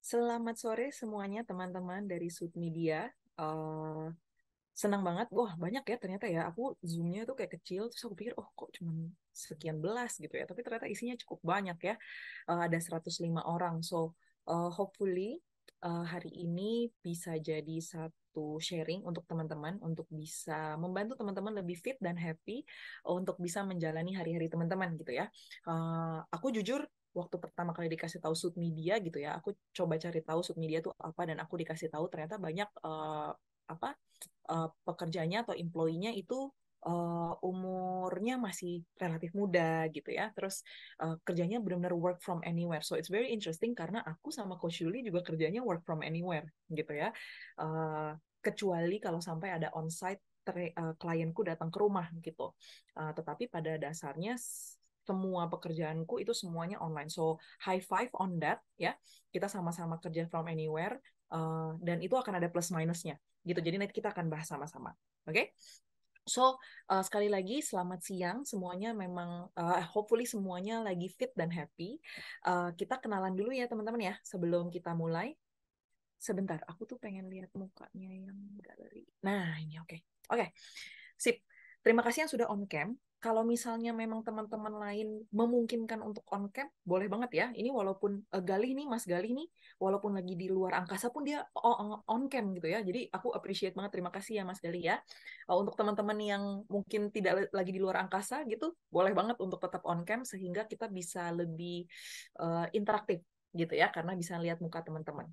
Selamat sore semuanya teman-teman dari Sud Media. Eh, Senang banget. Wah, banyak ya ternyata ya. Aku Zoom-nya tuh kayak kecil, terus aku pikir, oh kok cuma sekian belas gitu ya. Tapi ternyata isinya cukup banyak ya. Ada 105 orang. So, hopefully hari ini bisa jadi satu sharing untuk teman-teman, untuk bisa membantu teman-teman lebih fit dan happy, untuk bisa menjalani hari-hari teman-teman gitu ya. Aku jujur waktu pertama kali dikasih tahu Sud Media gitu ya, aku coba cari tahu Sud Media itu apa dan aku dikasih tahu ternyata banyak apa pekerjanya atau employee-nya itu umurnya masih relatif muda gitu ya. Terus kerjanya benar-benar work from anywhere. So it's very interesting karena aku sama Coach Yuli juga kerjanya work from anywhere gitu ya. Kecuali kalau sampai ada onsite klienku datang ke rumah gitu. Tetapi pada dasarnya semua pekerjaanku itu semuanya online. So high five on that ya. Kita sama-sama kerja from anywhere dan itu akan ada plus minusnya gitu. Jadi nanti kita akan bahas sama-sama. Oke? Okay? So, sekali lagi selamat siang semuanya, memang hopefully semuanya lagi fit dan happy. Kita kenalan dulu ya teman-teman ya sebelum kita mulai. Sebentar, aku tuh pengen lihat mukanya yang galeri. Nah, ini oke. Oke. Sip. Terima kasih yang sudah on cam. Kalau misalnya memang teman-teman lain memungkinkan untuk on cam, boleh banget ya. Ini walaupun Galih nih, Mas Galih nih, walaupun lagi di luar angkasa pun dia on cam gitu ya. Jadi aku appreciate banget. Terima kasih ya Mas Galih ya. Untuk teman-teman yang mungkin tidak lagi di luar angkasa gitu, boleh banget untuk tetap on cam sehingga kita bisa lebih interaktif gitu ya, karena bisa lihat muka teman-teman.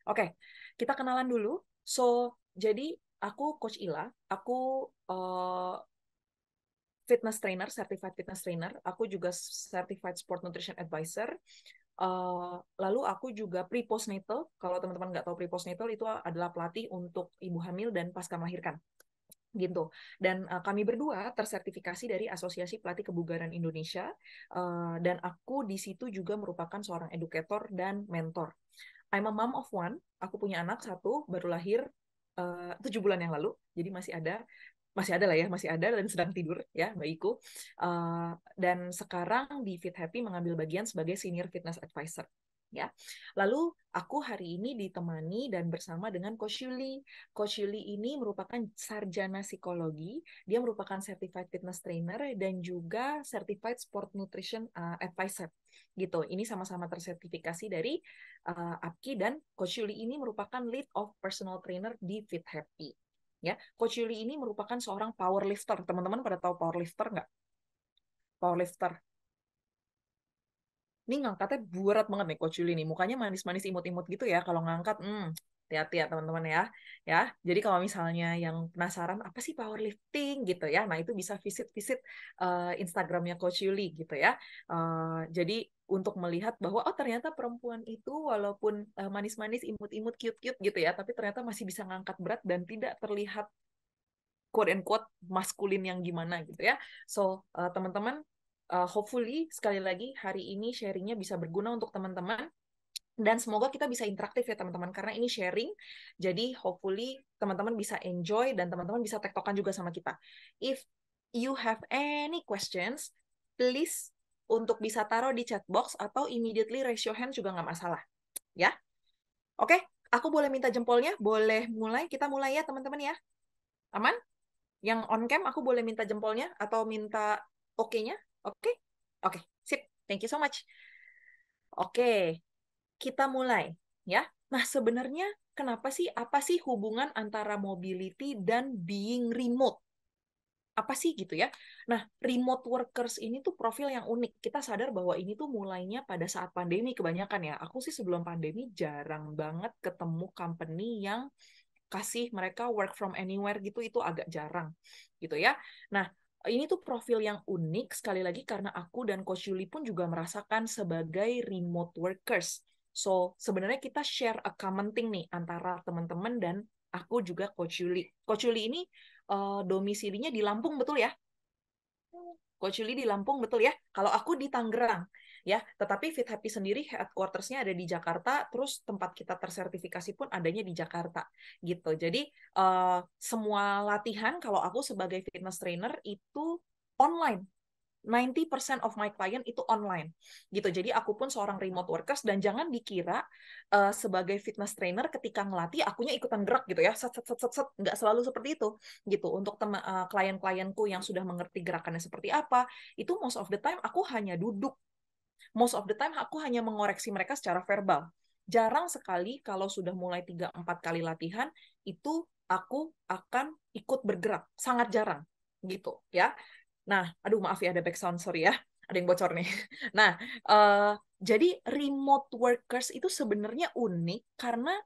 Oke, kita kenalan dulu. So, jadi aku Coach Ila, aku fitness trainer, certified fitness trainer. Aku juga certified sport nutrition advisor. Lalu aku juga pre-postnatal. Kalau teman-teman nggak tahu pre-postnatal, itu adalah pelatih untuk ibu hamil dan pasca melahirkan gitu. Dan kami berdua tersertifikasi dari Asosiasi Pelatih Kebugaran Indonesia, dan aku di situ juga merupakan seorang edukator dan mentor. I'm a mom of one. Aku punya anak satu, baru lahir 7 bulan yang lalu, jadi masih ada lah ya, masih ada dan sedang tidur ya bayiku. Dan sekarang di Fit Happy mengambil bagian sebagai senior fitness advisor. Ya, lalu aku hari ini ditemani dan bersama dengan Coach Yuli. Coach Yuli ini merupakan sarjana psikologi, dia merupakan certified fitness trainer dan juga certified sport nutrition advisor. Gitu. Ini sama-sama tersertifikasi dari APKI, dan Coach Yuli ini merupakan lead of personal trainer di Fit Happy. Ya, Coach Yuli ini merupakan seorang powerlifter. Teman-teman pada tahu powerlifter nggak? Powerlifter. Ini ngangkatnya berat banget nih Coach Yuli nih. Mukanya manis-manis imut-imut gitu ya kalau ngangkat. Hati-hati ya teman-teman ya. Ya, jadi kalau misalnya yang penasaran apa sih powerlifting gitu ya, nah itu bisa visit Instagramnya Coach Yuli gitu ya. Jadi untuk melihat bahwa oh ternyata perempuan itu walaupun manis-manis, imut-imut, cute-cute gitu ya, tapi ternyata masih bisa ngangkat berat dan tidak terlihat quote and quote maskulin yang gimana gitu ya. So teman-teman, hopefully sekali lagi hari ini sharingnya bisa berguna untuk teman-teman dan semoga kita bisa interaktif ya teman-teman, karena ini sharing. Jadi hopefully teman-teman bisa enjoy dan teman-teman bisa tektokan juga sama kita. If you have any questions, please untuk bisa taruh di chat box atau immediately raise your hand juga nggak masalah ya. Oke, aku boleh minta jempolnya, boleh mulai, kita mulai ya teman-teman ya. Aman? Yang on cam aku boleh minta jempolnya atau minta oke-nya? Oke? Oke, sip. Thank you so much. Oke, kita mulai ya. Nah, sebenarnya kenapa sih, apa sih hubungan antara mobility dan being remote? Apa sih gitu ya? Nah, remote workers ini tuh profil yang unik. Kita sadar bahwa ini tuh mulainya pada saat pandemi kebanyakan ya. Aku sih sebelum pandemi jarang banget ketemu company yang kasih mereka work from anywhere gitu, itu agak jarang gitu ya. Nah, ini tuh profil yang unik sekali lagi karena aku dan Coach Yuli pun juga merasakan sebagai remote workers. So, sebenarnya kita share a common thing nih antara teman-teman dan aku juga Coach Yuli. Coach Yuli ini domisilinya di Lampung, betul ya? Coach Yuli di Lampung, betul ya? Kalau aku di Tangerang, ya. Tetapi Fit Happy sendiri headquarters-nya ada di Jakarta, terus tempat kita tersertifikasi pun adanya di Jakarta, gitu. Jadi semua latihan kalau aku sebagai fitness trainer itu online. 90% of my client itu online gitu. Jadi aku pun seorang remote workers, dan jangan dikira sebagai fitness trainer ketika ngelatih akunya ikutan gerak gitu ya, set set set set, set. Nggak selalu seperti itu gitu. Untuk klien-klienku yang sudah mengerti gerakannya seperti apa, itu most of the time aku hanya duduk. Most of the time aku hanya mengoreksi mereka secara verbal. Jarang sekali kalau sudah mulai 3-4 kali latihan itu aku akan ikut bergerak, sangat jarang gitu ya. Nah, aduh maaf ya ada background, sorry ya. Ada yang bocor nih. Nah, jadi remote workers itu sebenarnya unik karena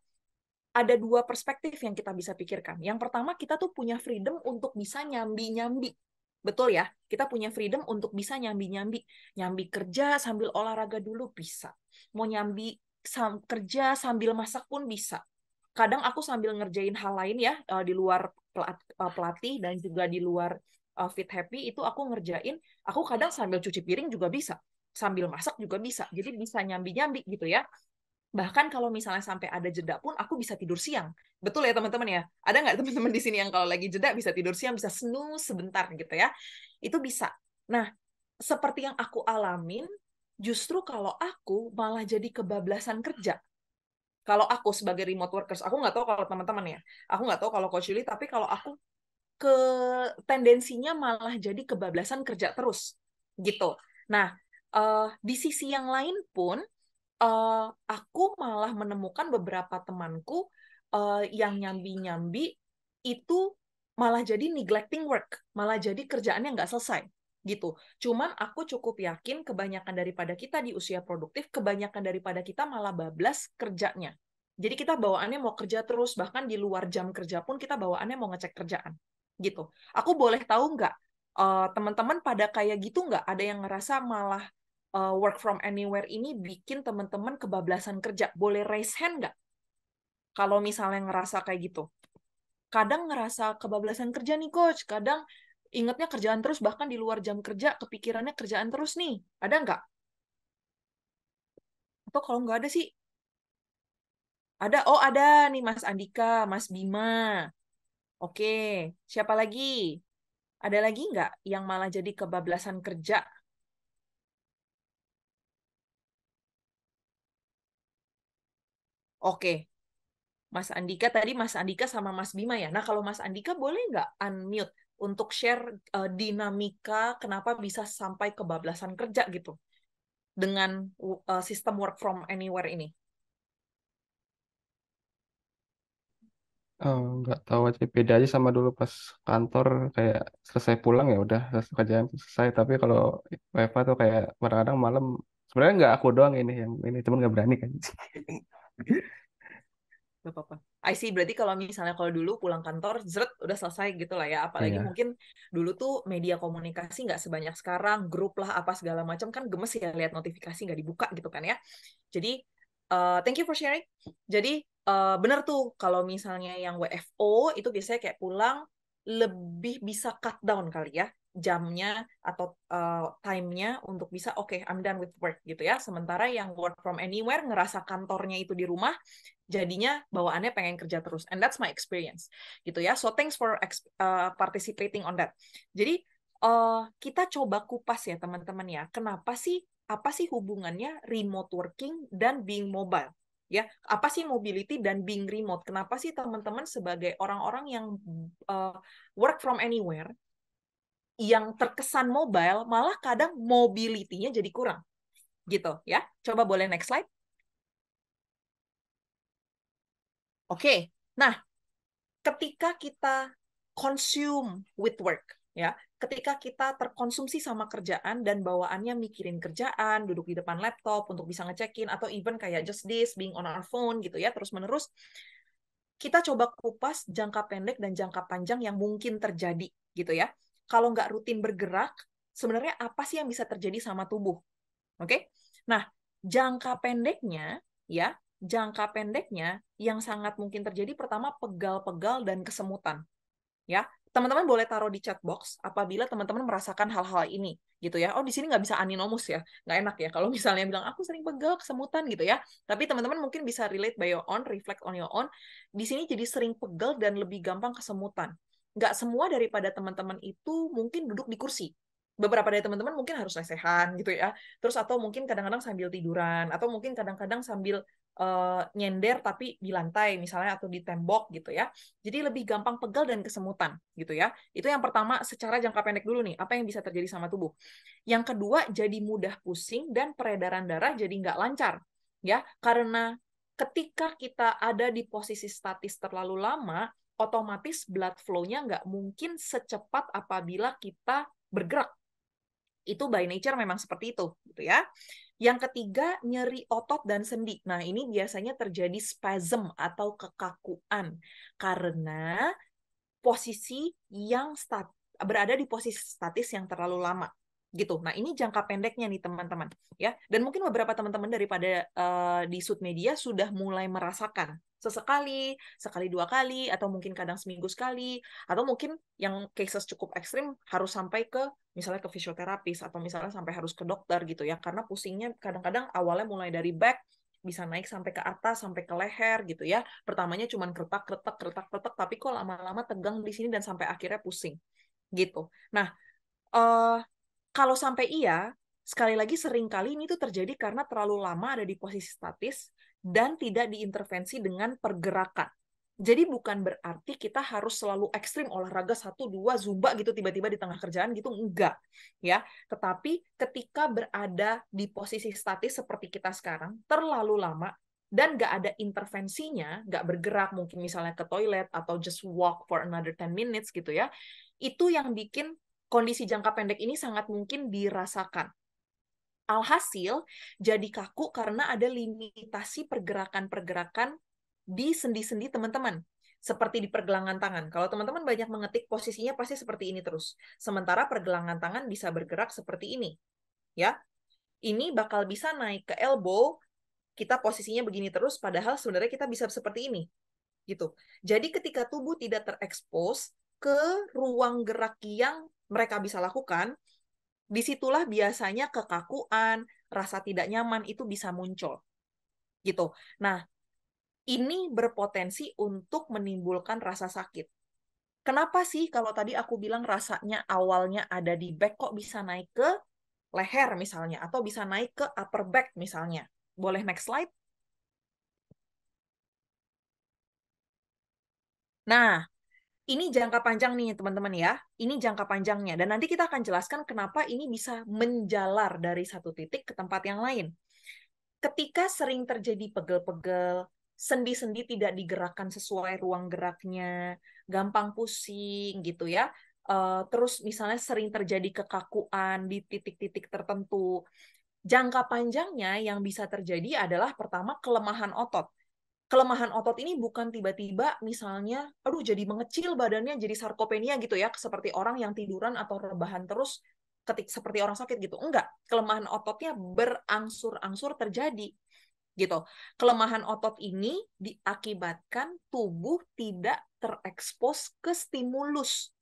ada dua perspektif yang kita bisa pikirkan. Yang pertama, kita tuh punya freedom untuk bisa nyambi-nyambi. Betul ya? Kita punya freedom untuk bisa nyambi-nyambi. Nyambi kerja sambil olahraga dulu bisa. Mau nyambi kerja sambil masak pun bisa. Kadang aku sambil ngerjain hal lain ya, di luar pelatih dan juga di luar Fit Happy, itu aku ngerjain, aku kadang sambil cuci piring juga bisa. Sambil masak juga bisa. Jadi bisa nyambi-nyambi gitu ya. Bahkan kalau misalnya sampai ada jeda pun, aku bisa tidur siang. Betul ya teman-teman ya? Ada nggak teman-teman di sini yang kalau lagi jeda bisa tidur siang, bisa snooze sebentar gitu ya? Itu bisa. Nah, seperti yang aku alamin, justru kalau aku malah jadi kebablasan kerja. Kalau aku sebagai remote workers, aku nggak tahu kalau teman-teman ya. Aku nggak tahu kalau Coach Yuli, tapi kalau aku ke tendensinya malah jadi kebablasan kerja terus. Gitu. Nah, di sisi yang lain pun, aku malah menemukan beberapa temanku yang nyambi-nyambi itu malah jadi neglecting work, malah jadi kerjaannya nggak selesai gitu. Cuman aku cukup yakin kebanyakan daripada kita di usia produktif, kebanyakan daripada kita malah bablas kerjanya. Jadi kita bawaannya mau kerja terus, bahkan di luar jam kerja pun kita bawaannya mau ngecek kerjaan gitu. Aku boleh tahu nggak, teman-teman pada kayak gitu nggak? Ada yang ngerasa malah work from anywhere ini bikin teman-teman kebablasan kerja? Boleh raise hand nggak? Kalau misalnya ngerasa kayak gitu. Kadang ngerasa kebablasan kerja nih, Coach. Kadang ingetnya kerjaan terus, bahkan di luar jam kerja, kepikirannya kerjaan terus nih. Ada nggak? Atau kalau nggak ada sih, ada. Oh, ada nih Mas Andika, Mas Bima. Oke, siapa lagi? Ada lagi nggak yang malah jadi kebablasan kerja? Oke, Mas Andika tadi, Mas Andika sama Mas Bima ya. Nah, kalau Mas Andika boleh nggak unmute untuk share dinamika kenapa bisa sampai kebablasan kerja gitu dengan sistem work from anywhere ini? Nggak tahu aja, beda aja sama dulu pas kantor, kayak selesai pulang ya udah selesai kerjaan selesai. Tapi kalau WFA tuh kayak kadang-kadang malam, sebenarnya nggak aku doang yang ini temen nggak berani kan. Gak apa-apa. I see, berarti kalau misalnya kalau dulu pulang kantor, zret, udah selesai gitu lah ya. Apalagi Iya. mungkin dulu tuh media komunikasi nggak sebanyak sekarang, grup lah apa segala macam, kan gemes ya lihat notifikasi nggak dibuka gitu kan ya. Jadi, thank you for sharing. Jadi, bener tuh kalau misalnya yang WFO itu biasanya kayak pulang lebih bisa cut down kali ya jamnya atau time-nya untuk bisa oke, I'm done with work gitu ya. Sementara yang work from anywhere ngerasa kantornya itu di rumah, jadinya bawaannya pengen kerja terus. And that's my experience gitu ya. So thanks for participating on that. Jadi kita coba kupas ya teman-teman ya. Kenapa sih, apa sih hubungannya remote working dan being mobile? Ya, apa sih mobility dan being remote? Kenapa sih teman-teman sebagai orang-orang yang work from anywhere yang terkesan mobile malah kadang mobility-nya jadi kurang gitu ya. Coba boleh next slide. Oke. Nah, ketika kita consume with work, ya, ketika kita terkonsumsi sama kerjaan dan bawaannya mikirin kerjaan, duduk di depan laptop untuk bisa ngecekin, atau even kayak just this, being on our phone gitu ya, terus-menerus, kita coba kupas jangka pendek dan jangka panjang yang mungkin terjadi gitu ya. Kalau nggak rutin bergerak, sebenarnya apa sih yang bisa terjadi sama tubuh? Oke? Nah, jangka pendeknya, ya, jangka pendeknya yang sangat mungkin terjadi pertama pegal-pegal dan kesemutan. Ya, teman-teman boleh taruh di chat box apabila teman-teman merasakan hal-hal ini, gitu ya. Oh, di sini nggak bisa aninomus ya, nggak enak ya kalau misalnya bilang aku sering pegal, kesemutan gitu ya. Tapi teman-teman mungkin bisa relate by your own, reflect on your own. Di sini jadi sering pegal dan lebih gampang kesemutan. Nggak semua daripada teman-teman itu mungkin duduk di kursi. beberapa dari teman-teman mungkin harus lesehan gitu ya. Terus atau mungkin kadang-kadang sambil tiduran, atau mungkin kadang-kadang sambil nyender tapi di lantai misalnya atau di tembok gitu ya. Jadi lebih gampang pegal dan kesemutan gitu ya. Itu yang pertama secara jangka pendek dulu nih, apa yang bisa terjadi sama tubuh. Yang kedua, jadi mudah pusing dan peredaran darah jadi nggak lancar ya, karena ketika kita ada di posisi statis terlalu lama, otomatis blood flow-nya nggak mungkin secepat apabila kita bergerak. Itu by nature memang seperti itu, gitu ya. Yang ketiga, nyeri otot dan sendi. Nah, ini biasanya terjadi spasm atau kekakuan karena posisi yang berada di posisi statis yang terlalu lama. Gitu. Nah, ini jangka pendeknya nih teman-teman, ya. Dan mungkin beberapa teman-teman daripada di Sud Media sudah mulai merasakan sesekali, sekali dua kali, atau mungkin kadang seminggu sekali, atau mungkin yang cases cukup ekstrim harus sampai ke misalnya ke fisioterapis atau misalnya sampai harus ke dokter gitu ya, karena pusingnya kadang-kadang awalnya mulai dari back bisa naik sampai ke atas sampai ke leher gitu ya. Pertamanya cuma kretak kretak kretak kretak, tapi kok lama-lama tegang di sini dan sampai akhirnya pusing gitu. Nah, eh kalau sampai iya, sekali lagi seringkali ini tuh terjadi karena terlalu lama ada di posisi statis dan tidak diintervensi dengan pergerakan. Jadi bukan berarti kita harus selalu ekstrim olahraga 1, 2, zumba gitu tiba-tiba di tengah kerjaan gitu, enggak. Ya, tetapi ketika berada di posisi statis seperti kita sekarang, terlalu lama, dan nggak ada intervensinya, nggak bergerak, mungkin misalnya ke toilet atau just walk for another 10 minutes gitu ya, itu yang bikin kondisi jangka pendek ini sangat mungkin dirasakan. Alhasil, jadi kaku karena ada limitasi pergerakan-pergerakan di sendi-sendi teman-teman. Seperti di pergelangan tangan. Kalau teman-teman banyak mengetik, posisinya pasti seperti ini terus. Sementara pergelangan tangan bisa bergerak seperti ini. Ya, ini bakal bisa naik ke elbow, kita posisinya begini terus, padahal sebenarnya kita bisa seperti ini. Gitu. Jadi ketika tubuh tidak terekspos ke ruang gerak yang mereka bisa lakukan, disitulah biasanya kekakuan, rasa tidak nyaman itu bisa muncul. Gitu. Nah, ini berpotensi untuk menimbulkan rasa sakit. Kenapa sih kalau tadi aku bilang rasanya awalnya ada di back, kok bisa naik ke leher misalnya, atau bisa naik ke upper back misalnya? Boleh next slide? Nah, ini jangka panjang nih teman-teman ya. Ini jangka panjangnya. Dan nanti kita akan jelaskan kenapa ini bisa menjalar dari satu titik ke tempat yang lain. Ketika sering terjadi pegel-pegel, sendi-sendi tidak digerakkan sesuai ruang geraknya, gampang pusing gitu ya. Terus misalnya sering terjadi kekakuan di titik-titik tertentu. Jangka panjangnya yang bisa terjadi adalah pertama kelemahan otot. Kelemahan otot ini bukan tiba-tiba misalnya, aduh jadi mengecil badannya jadi sarkopenia gitu ya, seperti orang yang tiduran atau rebahan terus seperti orang sakit gitu. Enggak, kelemahan ototnya berangsur-angsur terjadi gitu. Kelemahan otot ini diakibatkan tubuh tidak terekspos ke stimulus.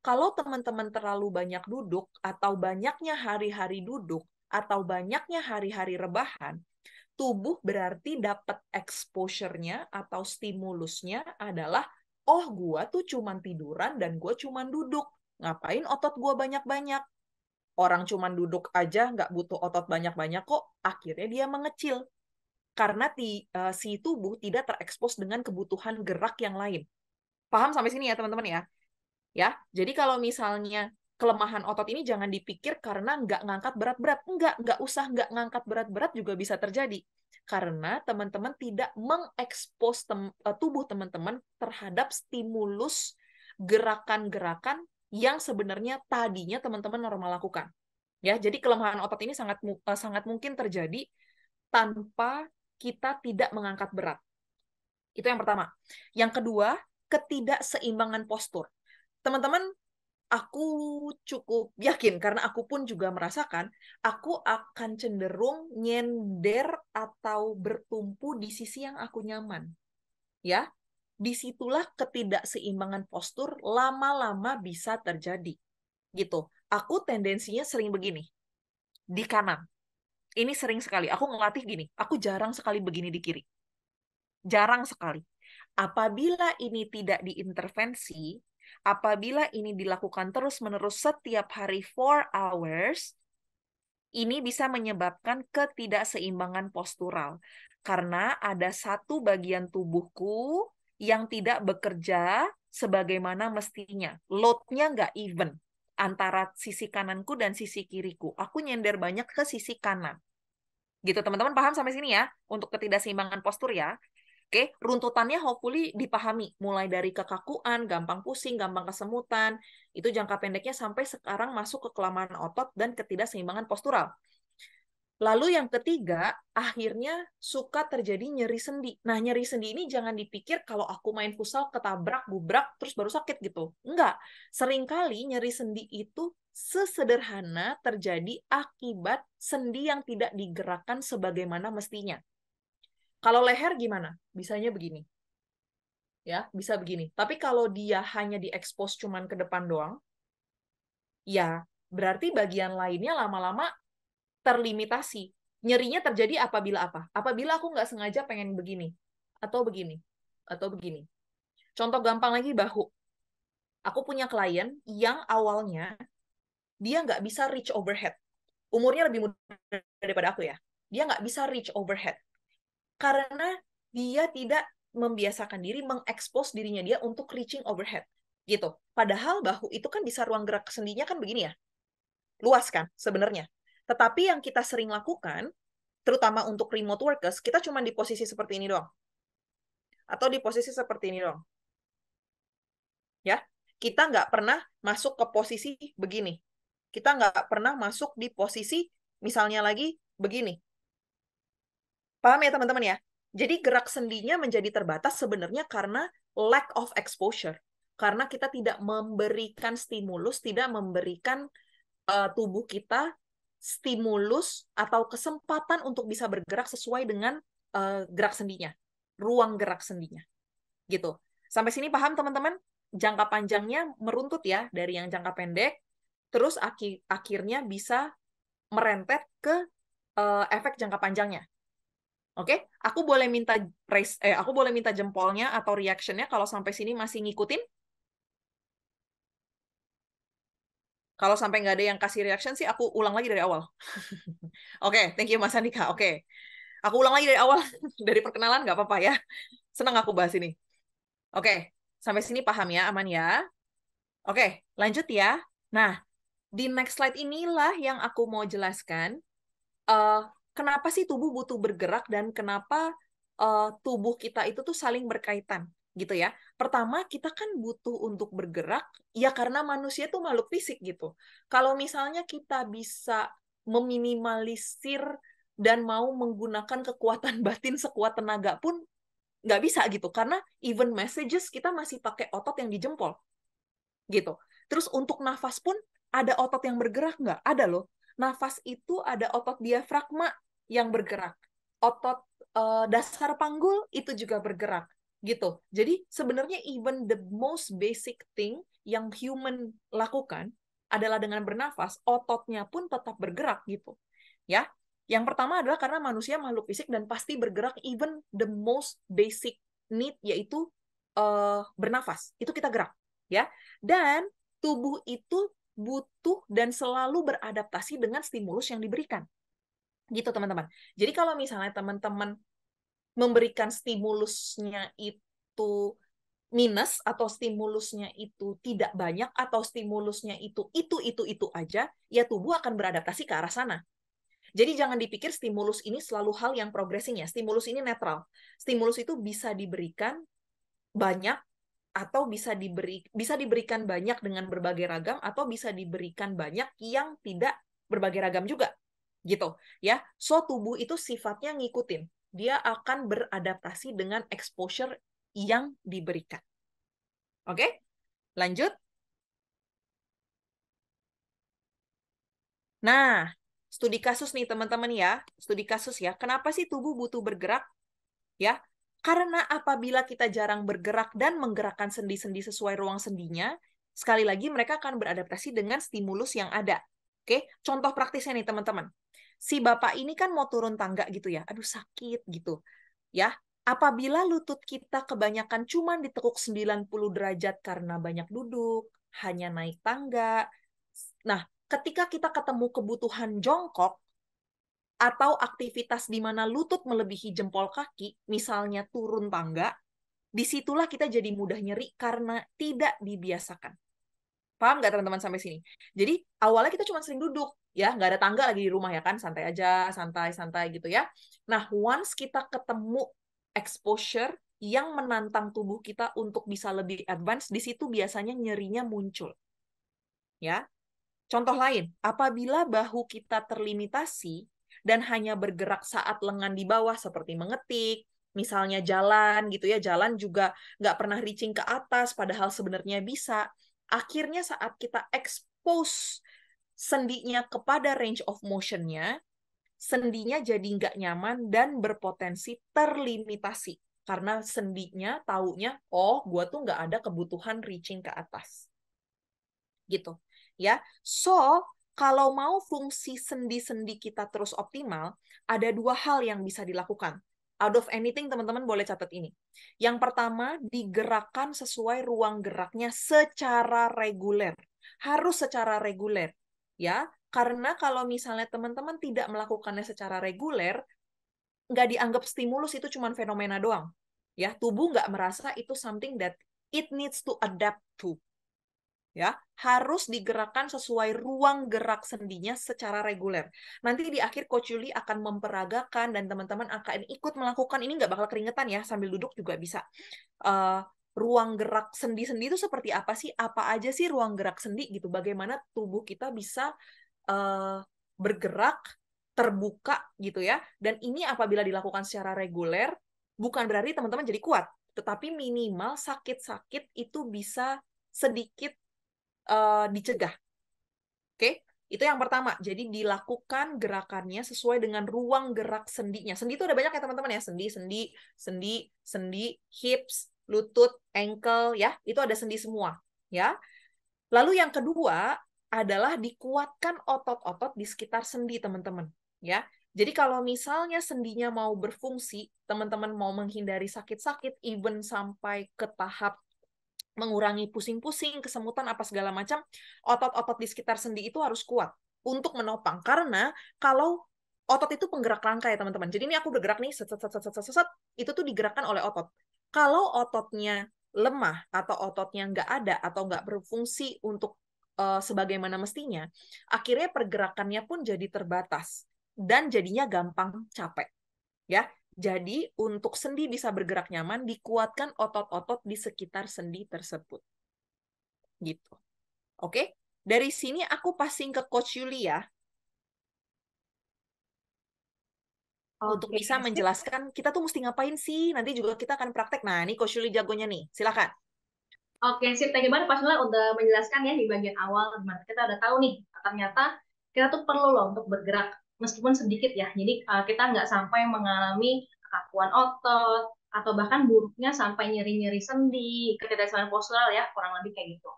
Kalau teman-teman terlalu banyak duduk atau banyaknya hari-hari duduk atau banyaknya hari-hari rebahan, tubuh berarti dapat exposure-nya atau stimulusnya adalah, oh gua tuh cuman tiduran dan gua cuman duduk. Ngapain otot gua banyak-banyak? Orang cuman duduk aja nggak butuh otot banyak-banyak kok. Akhirnya dia mengecil. Karena si tubuh tidak terekspos dengan kebutuhan gerak yang lain. Paham sampai sini ya teman-teman ya? Ya, jadi kalau misalnya kelemahan otot ini jangan dipikir karena nggak ngangkat berat-berat. Nggak usah nggak ngangkat berat-berat juga bisa terjadi. Karena teman-teman tidak mengekspos tubuh teman-teman terhadap stimulus gerakan-gerakan yang sebenarnya tadinya teman-teman normal lakukan. Ya, jadi kelemahan otot ini sangat mungkin terjadi tanpa kita tidak mengangkat berat. Itu yang pertama. Yang kedua, ketidakseimbangan postur. Teman-teman, aku cukup yakin karena aku pun juga merasakan aku akan cenderung nyender atau bertumpu di sisi yang aku nyaman. Ya, disitulah ketidakseimbangan postur lama-lama bisa terjadi. Gitu. Aku tendensinya sering begini di kanan. Ini sering sekali. Aku ngelatih gini. Aku jarang sekali begini di kiri. Jarang sekali. Apabila ini tidak diintervensi, Apabila ini dilakukan terus-menerus setiap hari 4 hours, ini bisa menyebabkan ketidakseimbangan postural. Karena ada satu bagian tubuhku yang tidak bekerja sebagaimana mestinya. Load-nya nggak even antara sisi kananku dan sisi kiriku. Aku nyender banyak ke sisi kanan. Gitu, teman-teman paham sampai sini ya? Untuk ketidakseimbangan postur ya. Oke, runtutannya hopefully dipahami. Mulai dari kekakuan, gampang pusing, gampang kesemutan. Itu jangka pendeknya sampai sekarang masuk ke kelemahan otot dan ketidakseimbangan postural. Lalu yang ketiga, akhirnya suka terjadi nyeri sendi. Nah, nyeri sendi ini jangan dipikir kalau aku main futsal ketabrak, gubrak, terus baru sakit gitu. Enggak. Seringkali nyeri sendi itu sesederhana terjadi akibat sendi yang tidak digerakkan sebagaimana mestinya. Kalau leher gimana? Bisanya begini. Ya, bisa begini. Tapi kalau dia hanya diekspos cuman ke depan doang, ya berarti bagian lainnya lama-lama terlimitasi. Nyerinya terjadi apabila apa? Apabila aku nggak sengaja pengen begini, atau begini, atau begini. Contoh gampang lagi bahu. Aku punya klien yang awalnya dia nggak bisa reach overhead. Umurnya lebih muda daripada aku ya. Dia nggak bisa reach overhead. Karena dia tidak membiasakan diri mengekspos dirinya dia untuk reaching overhead. Gitu. Padahal bahu itu kan bisa ruang gerak sendinya kan begini ya. Luas kan sebenarnya. Tetapi yang kita sering lakukan, terutama untuk remote workers, kita cuma di posisi seperti ini doang. Atau di posisi seperti ini doang. Ya, kita nggak pernah masuk ke posisi begini. Kita nggak pernah masuk di posisi, misalnya lagi, begini. Paham ya teman-teman ya? Jadi gerak sendinya menjadi terbatas sebenarnya karena lack of exposure. Karena kita tidak memberikan stimulus, tidak memberikan tubuh kita stimulus atau kesempatan untuk bisa bergerak sesuai dengan gerak sendinya, ruang gerak sendinya, gitu. Sampai sini paham teman-teman? Jangka panjangnya meruntut ya dari yang jangka pendek, terus akhirnya bisa merentet ke efek jangka panjangnya. Oke, aku boleh minta jempolnya atau reactionnya kalau sampai sini masih ngikutin. Kalau sampai nggak ada yang kasih reaction sih, aku ulang lagi dari awal. Oke, thank you Mas Andika. Oke, aku ulang lagi dari awal, dari perkenalan nggak apa-apa ya. Senang aku bahas ini. Oke, sampai sini paham ya, aman ya. Oke, lanjut ya. Nah, di next slide inilah yang aku mau jelaskan. eh, Kenapa sih tubuh butuh bergerak dan kenapa tubuh kita itu tuh saling berkaitan, gitu ya. Pertama, kita kan butuh untuk bergerak, ya karena manusia tuh makhluk fisik gitu. Kalau misalnya kita bisa meminimalisir dan mau menggunakan kekuatan batin sekuat tenaga pun nggak bisa gitu karena even messages kita masih pakai otot yang di jempol gitu. Terus untuk nafas pun ada otot yang bergerak nggak? Ada loh. Nafas itu ada otot diafragma yang bergerak. Otot dasar panggul itu juga bergerak gitu. Jadi sebenarnya even the most basic thing yang human lakukan adalah dengan bernafas, ototnya pun tetap bergerak gitu. Ya. Yang pertama adalah karena manusia makhluk fisik dan pasti bergerak even the most basic need yaitu bernafas. Itu kita gerak, ya. Dan tubuh itu butuh dan selalu beradaptasi dengan stimulus yang diberikan. Gitu, teman-teman. Jadi kalau misalnya teman-teman memberikan stimulusnya itu minus atau stimulusnya itu tidak banyak atau stimulusnya itu aja, ya tubuh akan beradaptasi ke arah sana. Jadi jangan dipikir stimulus ini selalu hal yang progressing ya. Stimulus ini netral. Stimulus itu bisa diberikan banyak atau bisa diberikan banyak dengan berbagai ragam atau bisa diberikan banyak yang tidak berbagai ragam juga. Gitu ya. So tubuh itu sifatnya ngikutin. Dia akan beradaptasi dengan exposure yang diberikan. Oke? Lanjut. Nah, studi kasus nih teman-teman ya. Studi kasus ya. Kenapa sih tubuh butuh bergerak? Ya, karena apabila kita jarang bergerak dan menggerakkan sendi-sendi sesuai ruang sendinya, sekali lagi mereka akan beradaptasi dengan stimulus yang ada. Oke, contoh praktisnya nih teman-teman. Si bapak ini kan mau turun tangga gitu ya, aduh sakit gitu. Ya, Apabila lutut kita kebanyakan cuman ditekuk 90 derajat karena banyak duduk, hanya naik tangga. Nah, ketika kita ketemu kebutuhan jongkok atau aktivitas di mana lutut melebihi jempol kaki, misalnya turun tangga, disitulah kita jadi mudah nyeri karena tidak dibiasakan. Paham nggak teman-teman sampai sini? Jadi awalnya kita cuma sering duduk, ya nggak ada tangga lagi di rumah ya kan, santai aja, santai-santai gitu ya. Nah, once kita ketemu exposure yang menantang tubuh kita untuk bisa lebih advance, di situ biasanya nyerinya muncul. Ya, contoh lain, apabila bahu kita terlimitasi dan hanya bergerak saat lengan di bawah seperti mengetik, misalnya jalan gitu ya, jalan juga nggak pernah reaching ke atas, padahal sebenarnya bisa. Akhirnya saat kita expose sendinya kepada range of motion-nya, sendinya jadi nggak nyaman dan berpotensi terlimitasi. Karena sendinya taunya, oh, gue tuh nggak ada kebutuhan reaching ke atas. Gitu. Ya, so kalau mau fungsi sendi-sendi kita terus optimal, ada dua hal yang bisa dilakukan. Out of anything, teman-teman boleh catat ini. Yang pertama, digerakkan sesuai ruang geraknya secara reguler. Harus secara reguler. Ya, karena kalau misalnya teman-teman tidak melakukannya secara reguler, nggak dianggap stimulus, itu cuma fenomena doang. Ya, tubuh nggak merasa itu something that it needs to adapt to. Ya, harus digerakkan sesuai ruang gerak sendinya secara reguler. Nanti di akhir Coach Yuli akan memperagakan dan teman-teman akan ikut melakukan, ini nggak bakal keringetan ya, sambil duduk juga bisa. Uh, ruang gerak sendi-sendi itu seperti apa sih? Apa aja sih ruang gerak sendi gitu? Bagaimana tubuh kita bisa bergerak terbuka gitu ya? Dan ini apabila dilakukan secara reguler, bukan berarti teman-teman jadi kuat, tetapi minimal sakit-sakit itu bisa sedikit dicegah. Oke, itu yang pertama. Jadi dilakukan gerakannya sesuai dengan ruang gerak sendinya. Sendi itu ada banyak ya teman-teman ya. Sendi, sendi, sendi, sendi, hips, lutut, ankle ya. Itu ada sendi semua ya. Lalu yang kedua adalah dikuatkan otot-otot di sekitar sendi teman-teman ya. Jadi kalau misalnya sendinya mau berfungsi, teman-teman mau menghindari sakit-sakit, even sampai ke tahap mengurangi pusing-pusing, kesemutan, apa segala macam, otot-otot di sekitar sendi itu harus kuat untuk menopang. Karena kalau otot itu penggerak rangka ya teman-teman. Jadi ini aku bergerak nih, set, set, set, set, set, set, itu tuh digerakkan oleh otot. Kalau ototnya lemah atau ototnya nggak ada atau nggak berfungsi untuk sebagaimana mestinya, akhirnya pergerakannya pun jadi terbatas dan jadinya gampang capek. Ya, jadi untuk sendi bisa bergerak nyaman, dikuatkan otot-otot di sekitar sendi tersebut. Gitu. Oke? Dari sini aku passing ke Coach Yuli ya, untuk Oke, bisa sip. menjelaskan kita tuh mesti ngapain sih. Nanti juga kita akan praktek. Nah, ini Coach Yuli jagonya nih. Silakan. Oke, sip. Thank you banget Pak Sula udah menjelaskan ya di bagian awal. Gimana kita udah tahu nih, ternyata kita tuh perlu loh untuk bergerak meskipun sedikit ya. Jadi kita nggak sampai mengalami kekakuan otot atau bahkan buruknya sampai nyeri-nyeri sendi, ketidakseimbangan postural ya, kurang lebih kayak gitu.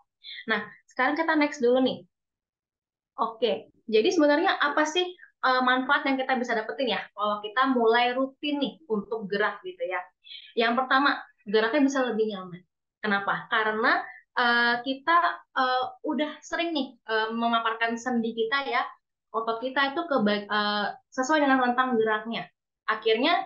Nah, sekarang kita next dulu nih. Oke, jadi sebenarnya apa sih manfaat yang kita bisa dapetin ya kalau kita mulai rutin nih untuk gerak gitu ya. Yang pertama, geraknya bisa lebih nyaman. Kenapa? Karena kita udah sering nih memaparkan sendi kita ya, otot kita itu sesuai dengan rentang geraknya. Akhirnya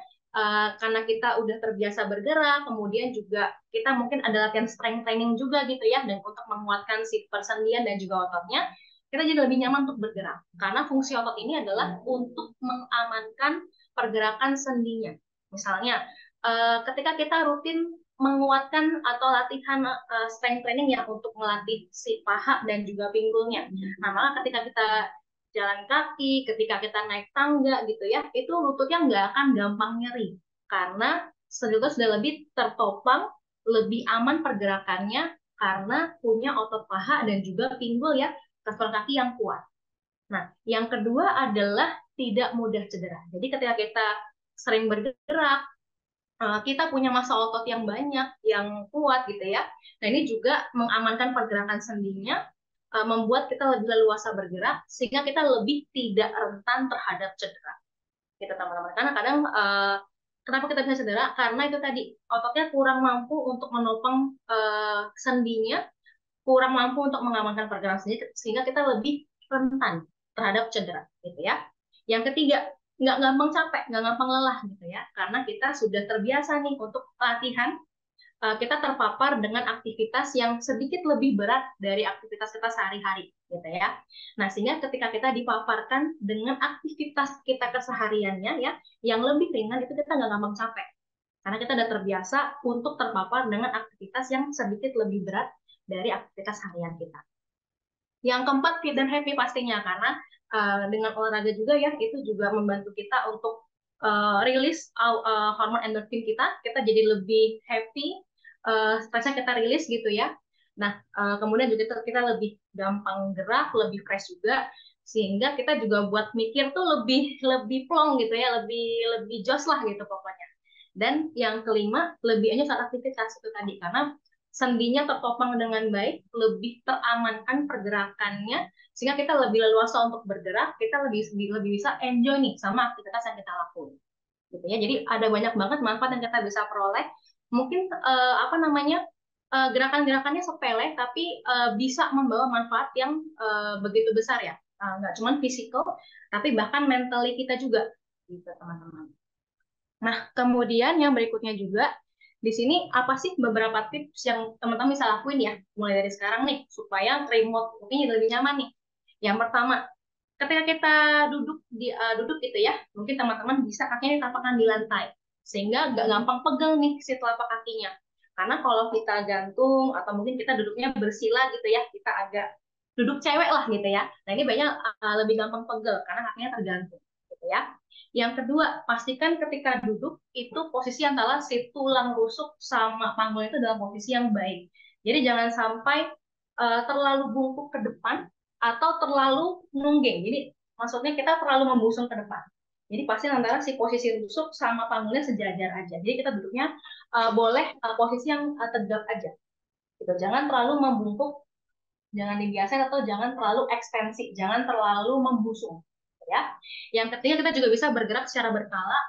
karena kita udah terbiasa bergerak, kemudian juga kita mungkin ada latihan strength training juga gitu ya, dan untuk menguatkan si persendian dan juga ototnya, kita jadi lebih nyaman untuk bergerak. Karena fungsi otot ini adalah untuk mengamankan pergerakan sendinya. Misalnya, ketika kita rutin menguatkan atau latihan strength training ya untuk melatih si paha dan juga pinggulnya. Nah, maka ketika kita jalan kaki, ketika kita naik tangga gitu ya, itu lututnya nggak akan gampang nyeri. Karena segitu sudah lebih tertopang, lebih aman pergerakannya karena punya otot paha dan juga pinggul ya, kaki kaki yang kuat. Nah, yang kedua adalah tidak mudah cedera. Jadi ketika kita sering bergerak, kita punya massa otot yang banyak, yang kuat gitu ya. Nah, ini juga mengamankan pergerakan sendinya, membuat kita lebih leluasa bergerak, sehingga kita lebih tidak rentan terhadap cedera. Gitu teman-teman. Karena kadang Kenapa kita bisa cedera? Karena itu tadi ototnya kurang mampu untuk menopang sendinya, kurang mampu untuk mengamankan pergerakan sendi, sehingga kita lebih rentan terhadap cedera, gitu ya. Yang ketiga, nggak gampang capek, nggak gampang lelah, gitu ya, karena kita sudah terbiasa nih untuk latihan, kita terpapar dengan aktivitas yang sedikit lebih berat dari aktivitas kita sehari-hari, gitu ya. Nah, sehingga ketika kita dipaparkan dengan aktivitas kita kesehariannya ya, yang lebih ringan, itu kita nggak gampang capek. Karena kita udah terbiasa untuk terpapar dengan aktivitas yang sedikit lebih berat dari aktivitas harian kita. Yang keempat, fit dan happy pastinya, karena dengan olahraga juga ya, itu juga membantu kita untuk rilis hormon endorfin kita jadi lebih happy, stresnya kita rilis gitu ya. Nah, kemudian juga kita lebih gampang gerak, lebih fresh juga, sehingga kita juga buat mikir tuh lebih lebih plong gitu ya, lebih lebih jos lah gitu pokoknya. Dan yang kelima, lebih aja saat aktivitas itu tadi, karena sendinya tertopang dengan baik, lebih teramankan pergerakannya, sehingga kita lebih leluasa untuk bergerak, kita lebih bisa enjoy nih sama aktivitas yang kita lakukan. Gitu ya. Jadi ada banyak banget manfaat yang kita bisa peroleh. Mungkin apa namanya, gerakan-gerakannya sepele, tapi bisa membawa manfaat yang begitu besar ya. Nggak cuma fisikal, tapi bahkan mentally kita juga, gitu teman-teman. Nah, kemudian yang berikutnya juga, di sini apa sih beberapa tips yang teman-teman bisa lakuin ya, mulai dari sekarang nih, supaya remote ini lebih nyaman nih. Yang pertama, ketika kita duduk gitu ya, mungkin teman-teman bisa kakinya ditapakkan di lantai, sehingga nggak gampang pegel nih si telapak kakinya. Karena kalau kita gantung, atau mungkin kita duduknya bersila gitu ya, kita agak duduk cewek lah gitu ya. Nah, ini banyak lebih gampang pegel, karena kakinya tergantung gitu ya. Yang kedua, pastikan ketika duduk itu posisi antara si tulang rusuk sama panggul itu dalam posisi yang baik. Jadi jangan sampai terlalu bungkuk ke depan atau terlalu nungging. Jadi maksudnya kita terlalu membusung ke depan. Jadi pasti antara si posisi rusuk sama panggulnya sejajar aja. Jadi kita duduknya boleh posisi yang tegap aja. Gitu. Jangan terlalu membungkuk, jangan dibiasain, atau jangan terlalu ekstensi, jangan terlalu membusung ya. Yang ketiga, kita juga bisa bergerak secara berkala.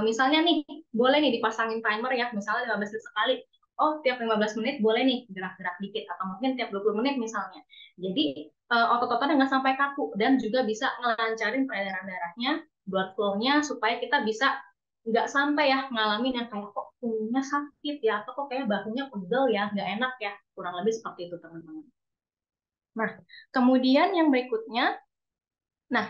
Misalnya nih, boleh nih dipasangin timer ya, misalnya 15 menit sekali. Oh, tiap 15 menit boleh nih gerak-gerak dikit, atau mungkin tiap 20 menit misalnya. Jadi otot-ototnya nggak sampai kaku, dan juga bisa ngelancarin peredaran darahnya, blood flow-nya, supaya kita bisa nggak sampai ya ngalamin yang kayak kok punggungnya sakit ya, atau kok kayak bahunya pegel ya, nggak enak ya, kurang lebih seperti itu teman-teman. Nah, kemudian yang berikutnya, nah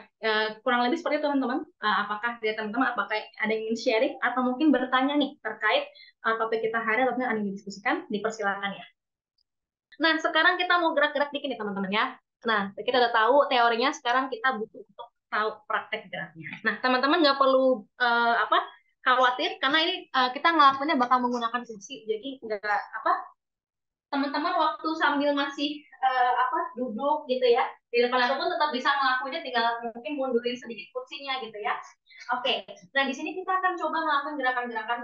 kurang lebih seperti itu teman-teman. Apakah dari teman-teman, apakah ada yang ingin sharing atau mungkin bertanya nih terkait topik kita hari ini, ada yang didiskusikan, dipersilakan ya. Nah, sekarang kita mau gerak-gerak dikit nih teman-teman ya. Nah, kita udah tahu teorinya, sekarang kita butuh untuk tahu praktek geraknya. Nah, teman-teman nggak perlu khawatir, karena ini kita ngelakuinnya bakal menggunakan sesi, jadi nggak teman-teman waktu sambil masih duduk gitu ya di depan laptop pun tetap bisa ngelakuinnya, tinggal mungkin mundurin sedikit kursinya gitu ya. Oke, nah di sini kita akan coba melakukan gerakan-gerakan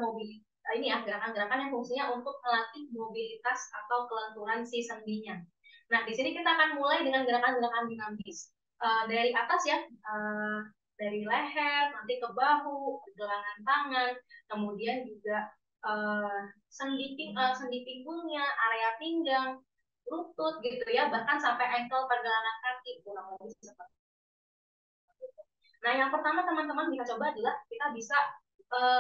ini ya, gerakan-gerakan yang fungsinya untuk melatih mobilitas atau kelenturan si sendinya. Nah di sini kita akan mulai dengan gerakan-gerakan dinamis dari atas ya, dari leher nanti ke bahu, pergelangan tangan, kemudian juga sendi pinggulnya, area pinggang, lutut gitu ya, bahkan sampai ankle, pergelangan kaki, kurang lebih seperti itu. Nah, yang pertama teman-teman bisa coba adalah kita bisa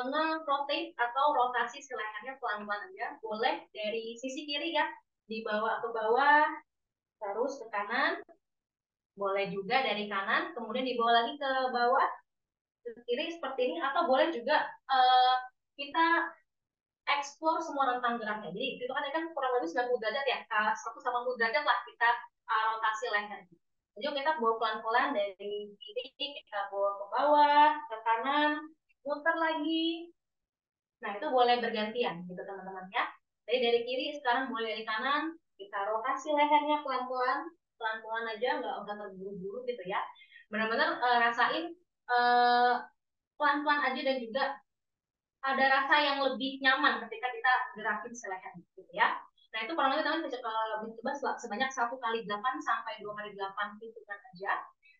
nge-rotate atau rotasi si lehernya pelan-pelan aja. Boleh dari sisi kiri ya, dibawa ke bawah, terus ke kanan. Boleh juga dari kanan, kemudian dibawa lagi ke bawah, ke kiri seperti ini, atau boleh juga kita explore semua rentang geraknya. Jadi itu kan kurang lebih 90 derajat ya, 180 derajat lah kita rotasi lehernya. Jadi kita bawa pelan-pelan dari kiri, kita bawa ke bawah, ke kanan, muter lagi. Nah itu boleh bergantian gitu teman-teman ya. Jadi dari kiri, sekarang mulai dari kanan, kita rotasi lehernya pelan-pelan, pelan-pelan aja, nggak usah terburu-buru gitu ya. Benar-benar rasain pelan-pelan aja, dan juga ada rasa yang lebih nyaman ketika kita gerakin si leher gitu ya. Nah itu kurang lebih teman bisa coba sebanyak 1x8 sampai 2x8 hitungan aja.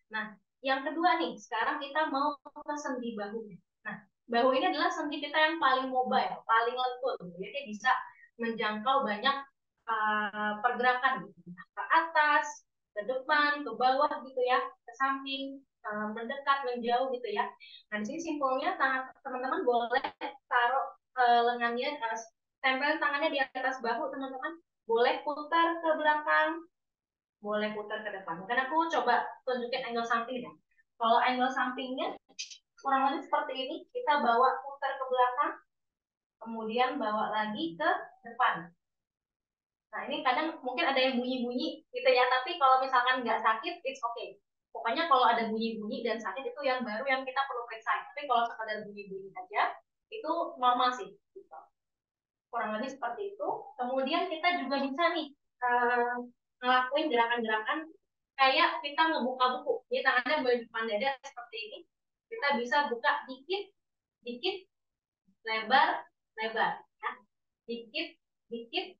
Nah yang kedua nih, sekarang kita mau ke sendi bahu. Nah bahu ini adalah sendi kita yang paling mobile, paling lentur. Jadi dia bisa menjangkau banyak pergerakan, gitu. Ke atas, ke depan, ke bawah gitu ya, ke samping, mendekat, menjauh gitu ya. Nah, di sini simpulnya teman-teman boleh taruh lengannya, tempel tangannya di atas bahu teman-teman, boleh putar ke belakang, boleh putar ke depan. Mungkin aku coba tunjukin angle samping ya. Kalau angle sampingnya kurang lebih seperti ini, kita bawa putar ke belakang, kemudian bawa lagi ke depan. Nah, ini kadang mungkin ada yang bunyi-bunyi gitu ya, tapi kalau misalkan nggak sakit, it's okay. Pokoknya kalau ada bunyi-bunyi dan sakit itu yang baru yang kita perlu periksa. Tapi kalau sekadar bunyi-bunyi saja, itu normal sih. Gitu. Kurang lebih seperti itu. Kemudian kita juga bisa nih ngelakuin gerakan-gerakan kayak kita ngebuka buku. Jadi tangannya boleh di depan dada seperti ini. Kita bisa buka dikit, dikit, lebar, lebar. Ya. Dikit, dikit,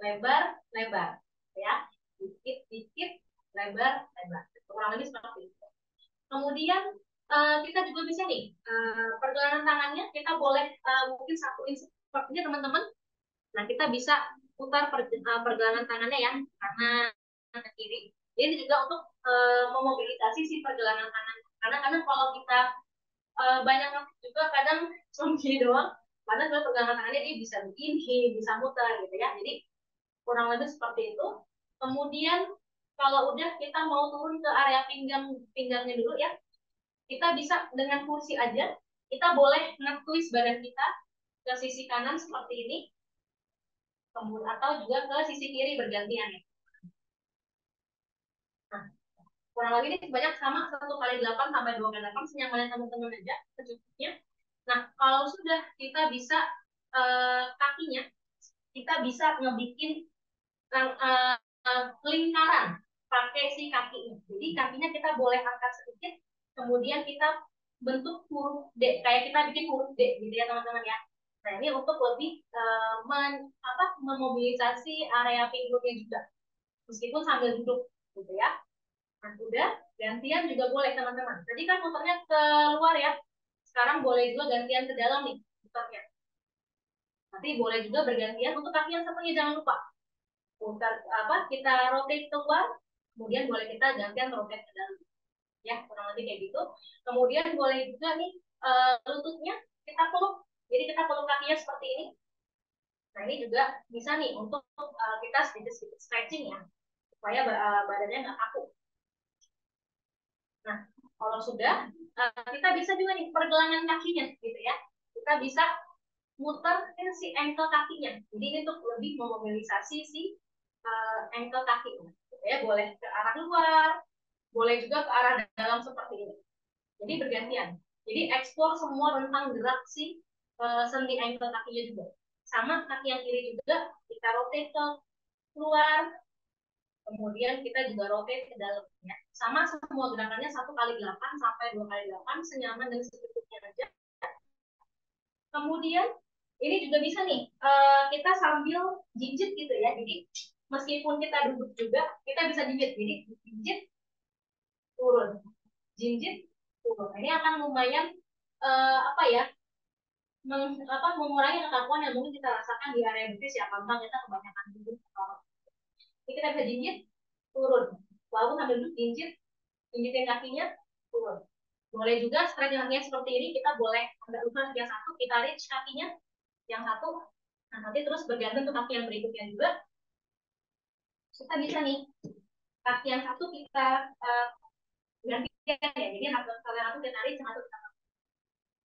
lebar, lebar. Ya. Dikit, dikit, lebar, lebar. Kurang lebih seperti itu. Kemudian kita juga bisa nih, pergelangan tangannya kita boleh mungkin satuin seperti ini teman-teman. Nah, kita bisa putar pergelangan tangannya ya, kanan ke kiri. Ini juga untuk memobilisasi si pergelangan tangan. Karena kadang kalau kita banyak juga kadang cuma gini doang, padahal kalau pergelangan tangannya dia bisa begini, bisa muter gitu ya. Jadi kurang lebih seperti itu. Kemudian kalau udah kita mau turun ke area pinggangnya dulu ya, kita bisa dengan kursi aja, kita boleh nge-twist badan kita ke sisi kanan seperti ini, kemudian atau juga ke sisi kiri bergantian ya. Nah, kurang lebih ini banyak sama 1 kali 8 sampai 2 kali 8 senyaman teman-teman aja secukupnya. Nah, kalau sudah kita bisa kakinya, kita bisa ngebikin lingkaran pakai si kakinya. Jadi kakinya kita boleh angkat sedikit, kemudian kita bentuk huruf D, kayak kita bikin huruf D gitu ya teman-teman ya. Nah, ini untuk lebih memobilisasi area pinggulnya juga, meskipun sambil duduk gitu ya. Nah, udah gantian juga boleh teman-teman. Tadi kan muternya ke luar ya, sekarang boleh juga gantian ke dalam nih muternya. Nanti boleh juga bergantian untuk kaki yang satunya, jangan lupa putar kita rotate keluar, kemudian boleh kita gantian rotate ke dalam ya, kurang lebih kayak gitu. Kemudian boleh juga nih lututnya kita peluk, jadi kita peluk kakinya seperti ini. Nah, ini juga bisa nih untuk kita sedikit-sedikit stretching ya, supaya badannya nggak kaku. Nah, kalau sudah kita bisa juga nih pergelangan kakinya gitu ya, kita bisa muter si ankle kakinya. Jadi ini untuk lebih memobilisasi si ankle kakinya. Ya, boleh ke arah luar, boleh juga ke arah dalam seperti ini. Jadi bergantian. Jadi eksplor semua tentang gerak si sendi ankle kakinya juga. Sama kaki yang kiri juga kita rotate ke keluar, kemudian kita juga rotate ke dalam. Ya. Sama semua gerakannya 1 kali 8 sampai 2 kali 8 senyaman dan secukupnya aja. Kemudian ini juga bisa nih kita sambil jinjit gitu ya. Jadi meskipun kita duduk juga kita bisa jinjit. Jadi jinjit turun, jinjit turun. Ini akan lumayan mengurangi kekakuan yang mungkin kita rasakan di area betis ya, kalau kita kebanyakan duduk. Jadi kita bisa jinjit turun, lalu sambil duduk jinjit, jinjitin kakinya turun. Boleh juga stretch kakinya seperti ini, kita boleh agak lupa yang satu, kita reach kakinya yang satu, nah nanti terus bergantung ke kaki yang berikutnya juga. Kita bisa nih, kaki yang satu kita gantikan ya, jadi kaki yang satu kita reach, yang satu kita.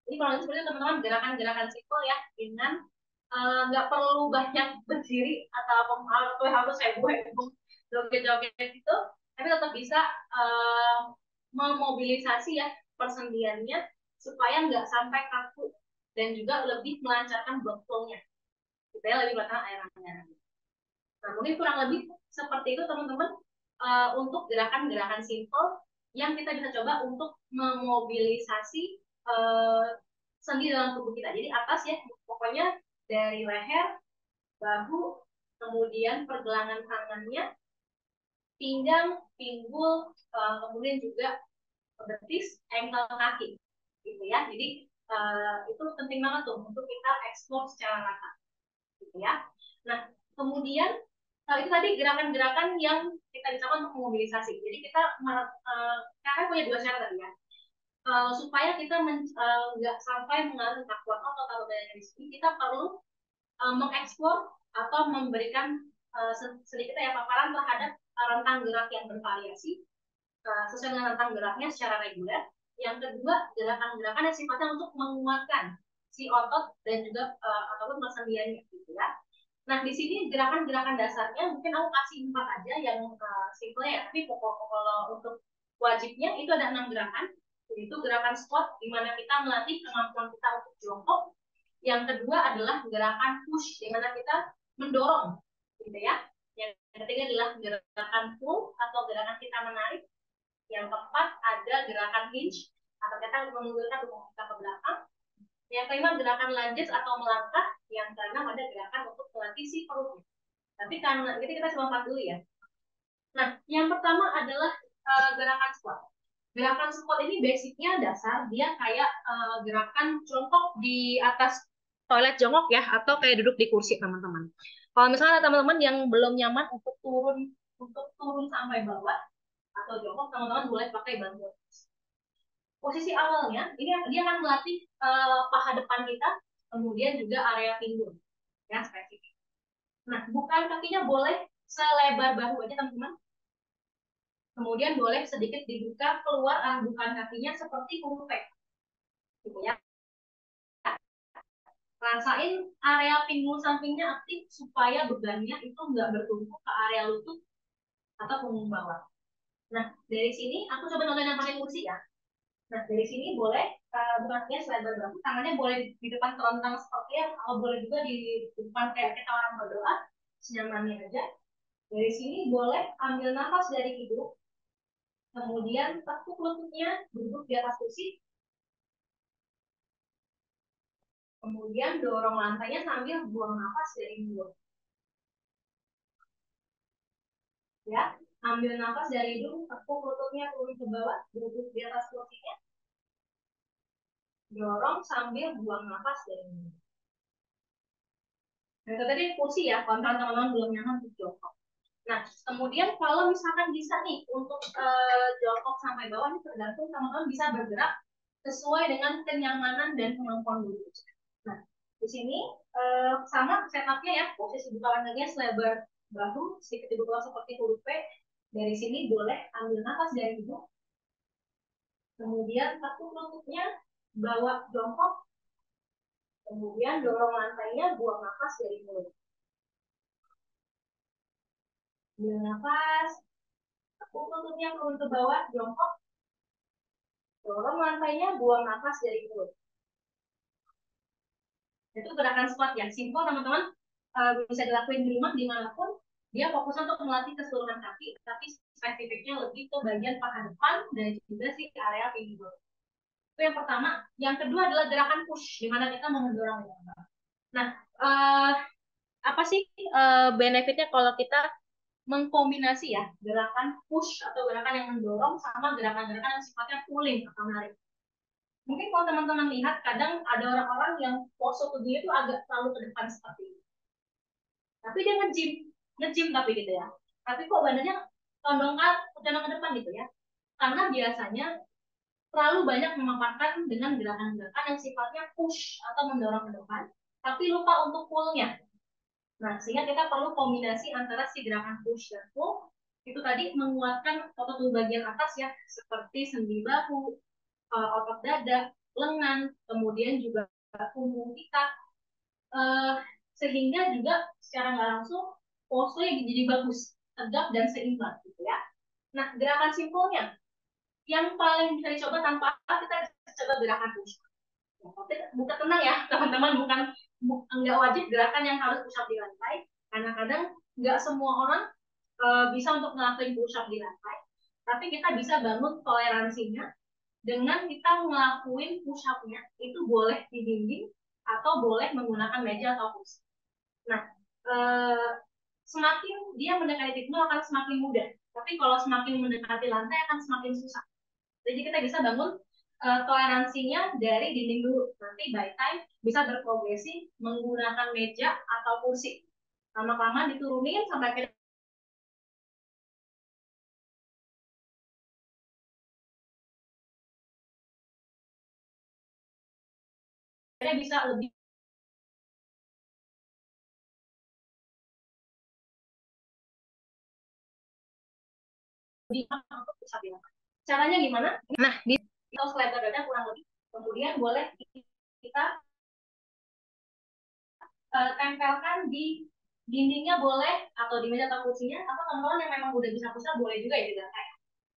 Jadi kalau seperti itu teman-teman, gerakan-gerakan simpel ya, dengan nggak perlu banyak berdiri atau harus heboh-heboh joget-joget itu, tapi tetap bisa memobilisasi ya persendiannya supaya nggak sampai kaku dan juga lebih melancarkan blood flow-nya, supaya lebih banyak airannya. Nah, mungkin kurang lebih seperti itu teman-teman untuk gerakan-gerakan simple yang kita bisa coba untuk memobilisasi sendi dalam tubuh kita. Jadi atas ya, pokoknya dari leher, bahu, kemudian pergelangan tangannya, pinggang, pinggul, kemudian juga betis, ankle kaki, gitu ya. Jadi itu penting banget tuh untuk kita eksplor secara rata, gitu ya. Nah, kemudian itu tadi gerakan-gerakan yang kita bisa untuk memobilisasi. Jadi kita kan punya dua syarat tadi ya. Supaya kita nggak sampai mengalami kakuan otot atau daya nyeri, kita perlu mengeksplor atau memberikan sedikit ya paparan terhadap rentang gerak yang bervariasi sesuai dengan rentang geraknya secara reguler. Yang kedua, gerakan-gerakan yang sifatnya untuk menguatkan si otot dan juga ataupun persendiannya, gitu ya. Nah, di sini gerakan-gerakan dasarnya mungkin aku kasih 4 aja yang simple ya, tapi kalau untuk wajibnya itu ada 6 gerakan, yaitu gerakan squat, di mana kita melatih kemampuan kita untuk jongkok. Yang kedua adalah gerakan push, di mana kita mendorong, gitu ya. Yang ketiga adalah gerakan pull atau gerakan kita menarik. Yang keempat ada gerakan hinge, atau kita menundukkan tubuh kita ke belakang. Yang kelima gerakan lunges atau melangkah. Yang keenam ada gerakan untuk melatih si perutnya. Tapi karena jadi kita cuma 4 dulu ya. Nah, yang pertama adalah gerakan squat. Gerakan squat ini basicnya dasar, dia kayak gerakan jongkok di atas toilet jongkok ya, atau kayak duduk di kursi teman-teman. Kalau misalnya teman-teman yang belum nyaman untuk turun sampai bawah atau jongkok, teman-teman boleh pakai bantuan. Posisi awalnya ini dia akan melatih paha depan kita, kemudian juga area pinggul ya spesifik. Nah, bukan kakinya boleh selebar bahu aja teman-teman. Kemudian boleh sedikit dibuka keluar bukan kakinya seperti huruf P, gitu ya. Rasain area pinggul sampingnya aktif supaya bebannya itu nggak bertumpuk ke area lutut atau punggung bawah. Nah, dari sini aku coba nonton yang pakai kursi ya. Nah, dari sini boleh bukannya selebar bahu, tangannya boleh di depan telentang seperti ya, atau boleh juga di depan kayak kita orang berdoa, senyamannya aja. Dari sini boleh ambil nafas dari hidung, kemudian tekuk lututnya, duduk di atas kursi, kemudian dorong lantainya sambil buang nafas dari mulut. Ya, ambil nafas dari hidung, tekuk lututnya turun ke bawah, duduk di atas kursinya, dorong sambil buang nafas dari mulut. Nah, itu tadi kursi ya, kalau teman-teman belum nyaman untuk jongkok. Nah, kemudian kalau misalkan bisa nih untuk jongkok sampai bawah, ini tergantung teman-teman bisa bergerak sesuai dengan kenyamanan dan kemampuan duduk. Nah, di sini sama setupnya ya, posisi buka lengannya selebar bahu, sedikit dibuka seperti huruf P. Dari sini boleh ambil nafas dari hidung, kemudian tekuk lututnya, bawa jongkok, kemudian dorong lantainya, buang nafas dari mulut. Ambil nafas, tekuk lututnya turun ke bawah, jongkok, dorong lantainya, buang nafas dari mulut. Itu gerakan squat yang simple teman-teman, bisa dilakuin di rumah dimanapun. Dia fokus untuk melatih keseluruhan kaki, tapi spesifiknya lebih ke bagian paha depan dan juga si area pinggul. Itu yang pertama. Yang kedua adalah gerakan push, di mana kita mendorong. Nah, apa sih benefitnya kalau kita mengkombinasi ya gerakan push atau gerakan yang mendorong sama gerakan-gerakan yang sifatnya pulling atau narik. Mungkin kalau teman-teman lihat, kadang ada orang-orang yang pose tubuhnya itu agak terlalu ke depan seperti ini. Tapi dia nge-gym tapi gitu ya. Tapi kok badannya condong ke depan gitu ya. Karena biasanya terlalu banyak memaparkan dengan gerakan-gerakan yang sifatnya push atau mendorong ke depan, tapi lupa untuk pull-nya. Nah, sehingga kita perlu kombinasi antara si gerakan push dan pull. Itu tadi menguatkan otot tubuh bagian atas ya, seperti sendi bahu, otot dada, lengan, kemudian juga punggung kita, sehingga juga secara nggak langsung pose jadi bagus, tegap dan seimbang gitu ya. Nah, gerakan simpelnya yang paling bisa dicoba tanpa kita coba gerakan push. Bukan tenang ya teman-teman, bukan nggak wajib gerakan yang harus push up di lantai, karena kadang nggak semua orang bisa untuk ngelakuin push up di lantai, tapi kita bisa bangun toleransinya dengan kita ngelakuin push up-nya itu boleh di dinding atau boleh menggunakan meja atau kursi. Nah, semakin dia mendekati titik nol akan semakin mudah, tapi kalau semakin mendekati lantai akan semakin susah. Jadi kita bisa bangun toleransinya dari dinding dulu. Nanti by time bisa berprogresi menggunakan meja atau kursi. Lama-lama diturunin sampai akhirnya bisa lebih untuk bisa bilang. Caranya gimana? Nah, di selebar dada kurang lebih. Kemudian boleh kita tempelkan di dindingnya boleh, atau di meja atau kursinya, atau teman-teman yang memang udah bisa pusat boleh juga ya di lantai.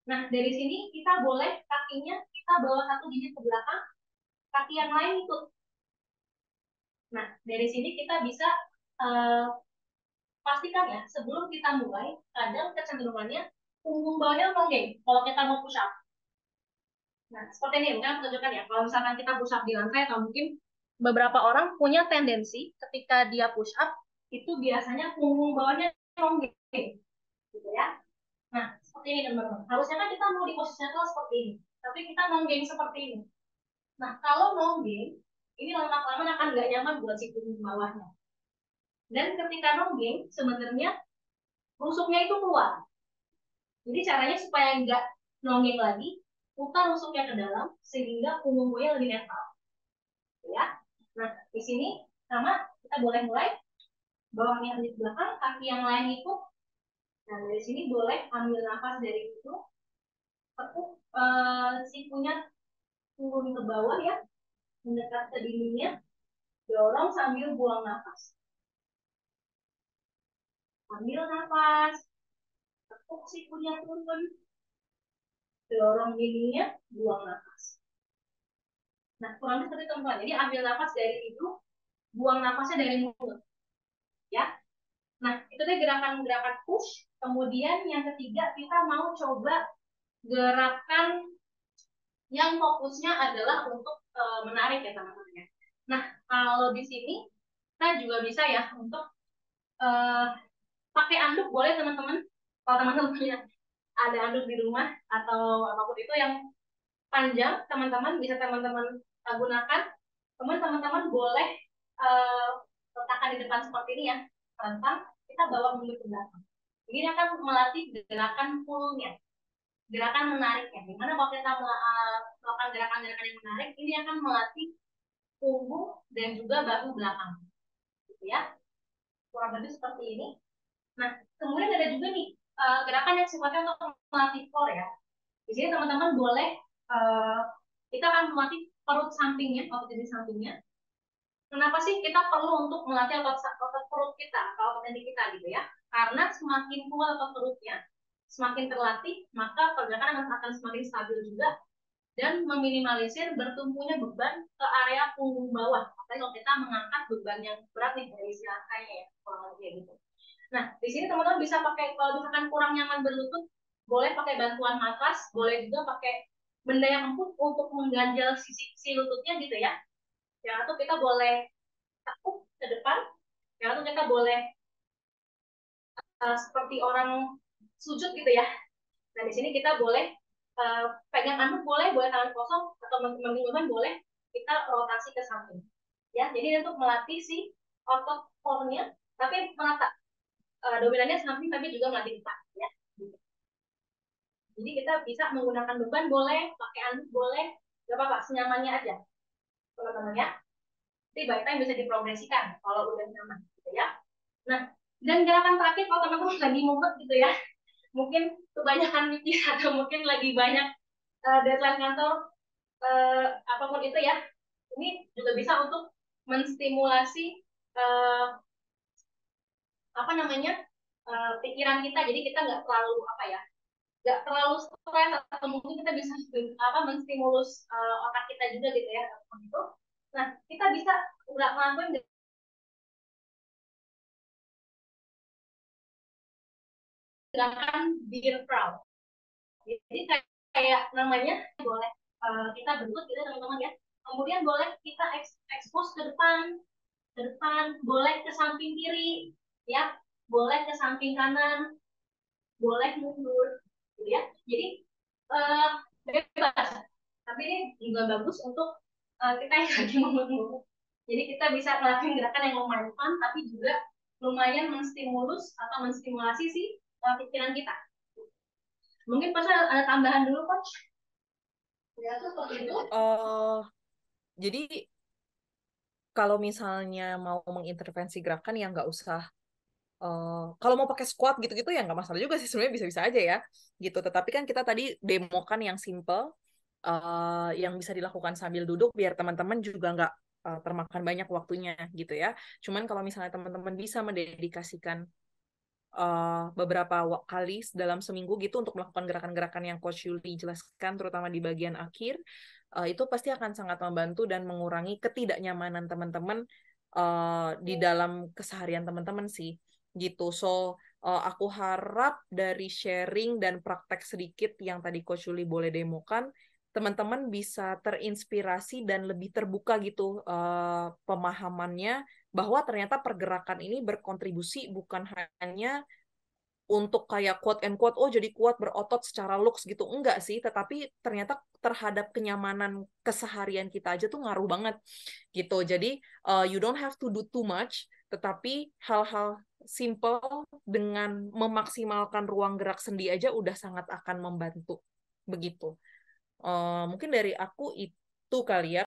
Nah, dari sini kita boleh kakinya kita bawa satu gigi ke belakang, kaki yang lain ikut. Nah, dari sini kita bisa pastikan ya, sebelum kita mulai, kadang kecenderungannya punggung bawahnya nonggeng kalau kita mau push up. Nah, seperti ini, mungkin aku tunjukkan ya. Kalau misalkan kita push up di lantai, atau mungkin beberapa orang punya tendensi ketika dia push up, itu biasanya punggung bawahnya nonggeng, gitu ya. Nah, seperti ini teman-teman. Harusnya kan kita mau di posisi netral seperti ini, tapi kita nonggeng seperti ini. Nah, kalau nonggeng, ini lama-lama akan nggak nyaman buat si punggung bawahnya. Dan ketika nonggeng, sebenarnya rusuknya itu keluar. Jadi caranya supaya nggak nonggeng lagi, putar rusuknya ke dalam sehingga punggung buaya lebih netral. Ya. Nah, di sini sama kita boleh mulai bawahnya di belakang, kaki yang lain ikut. Nah, dari sini boleh ambil nafas dari itu, tekuk sikunya turun ke bawah ya, mendekat ke dindingnya, dorong sambil buang nafas. Ambil nafas, tekuk sikunya turun, dorong dindingnya, buang nafas. Nah, kurang lebih seperti itu teman-teman. Jadi ambil nafas dari hidung, buang nafasnya dari mulut. Ya. Nah, itu tadi gerakan-gerakan push. Kemudian yang ketiga, kita mau coba gerakan yang fokusnya adalah untuk menarik ya teman-teman ya. Nah, kalau di sini kita juga bisa ya untuk pakai anduk boleh teman-teman. Kalau teman-teman punya ada anduk di rumah atau apapun itu yang panjang, teman-teman bisa teman-teman gunakan. Kemudian teman-teman boleh letakkan di depan seperti ini ya, rentang, kita bawa mundur ke belakang. Ini akan melatih gerakan pull-nya, gerakan menariknya. Dimana kalau kita melakukan gerakan-gerakan yang menarik, ini akan melatih punggung dan juga bahu belakang. Gitu ya. Kurang lebih seperti ini. Nah, kemudian ada juga nih gerakan yang sifatnya untuk melatih core ya. Di sini teman-teman boleh kita akan melatih perut sampingnya, otot di sampingnya. Kenapa sih kita perlu untuk melatih otot perut kita, atau otot endi kita gitu ya? Karena semakin kuat otot perutnya, semakin terlatih, maka pergerakan akan semakin stabil juga dan meminimalisir bertumpunya beban ke area punggung bawah. Apalagi kalau kita mengangkat beban yang berat nih dari isi langkahnya ya, kurang lebih gitu. Nah, di sini teman-teman bisa pakai, kalau misalkan kurang nyaman berlutut, boleh pakai bantuan matras, boleh juga pakai benda yang empuk untuk mengganjal si lututnya gitu ya. Yang satu kita boleh tekuk ke depan, yang satu kita boleh seperti orang sujud gitu ya. Nah, di sini kita boleh pegang anduk boleh tangan kosong, atau teman-teman boleh kita rotasi ke samping. Ya, jadi untuk melatih si otot core-nya, tapi merata. Dominannya samping tapi juga melatih depan ya. Jadi kita bisa menggunakan beban boleh, pakai anduk boleh, gak apa-apa, senyamannya aja teman-teman ya. Jadi by time bisa diprogresikan kalau udah nyaman gitu ya. Nah, dan gerakan terakhir kalau teman-teman lagi mumet gitu ya, mungkin kebanyakan mikir atau mungkin lagi banyak deadline kantor, apapun itu ya, ini juga bisa untuk menstimulasi apa namanya pikiran kita, jadi kita nggak terlalu apa ya, nggak terlalu stres, atau mungkin kita bisa apa menstimulus otak kita juga gitu ya itu. Nah, kita bisa nggak ngelakuin gerakan beer crawl. Jadi kayak namanya boleh kita bentuk gitu teman-teman ya. Kemudian boleh kita expose ke depan, boleh ke samping kiri, ya, boleh ke samping kanan, boleh mundur, gitu ya. Jadi bebas. Tapi ini juga bagus untuk kita yang lagi memut-mut. Jadi kita bisa melakukan gerakan yang lumayan fun, tapi juga lumayan menstimulus atau menstimulasi si pikiran kita. Mungkin Coach ada tambahan dulu, Coach? Ya, tuh seperti itu. Jadi kalau misalnya mau mengintervensi gerakan ya nggak usah kalau mau pakai squat gitu-gitu ya nggak masalah juga sih, sebenarnya bisa-bisa aja ya gitu. Tetapi kan kita tadi demokan yang simple yang bisa dilakukan sambil duduk biar teman-teman juga nggak termakan banyak waktunya gitu ya. Cuman kalau misalnya teman-teman bisa mendedikasikan beberapa kali dalam seminggu gitu untuk melakukan gerakan-gerakan yang Coach Yuli jelaskan, terutama di bagian akhir, itu pasti akan sangat membantu dan mengurangi ketidaknyamanan teman-teman di dalam keseharian teman-teman sih, gitu. So, aku harap dari sharing dan praktek sedikit yang tadi Coach Yuli boleh demokan, teman-teman bisa terinspirasi dan lebih terbuka gitu pemahamannya bahwa ternyata pergerakan ini berkontribusi bukan hanya untuk kayak quote and quote, oh jadi kuat berotot secara looks gitu. Enggak sih, tetapi ternyata terhadap kenyamanan keseharian kita aja tuh ngaruh banget gitu. Jadi you don't have to do too much, tetapi hal-hal simple dengan memaksimalkan ruang gerak sendi aja udah sangat akan membantu. Begitu. Mungkin dari aku itu kali ya.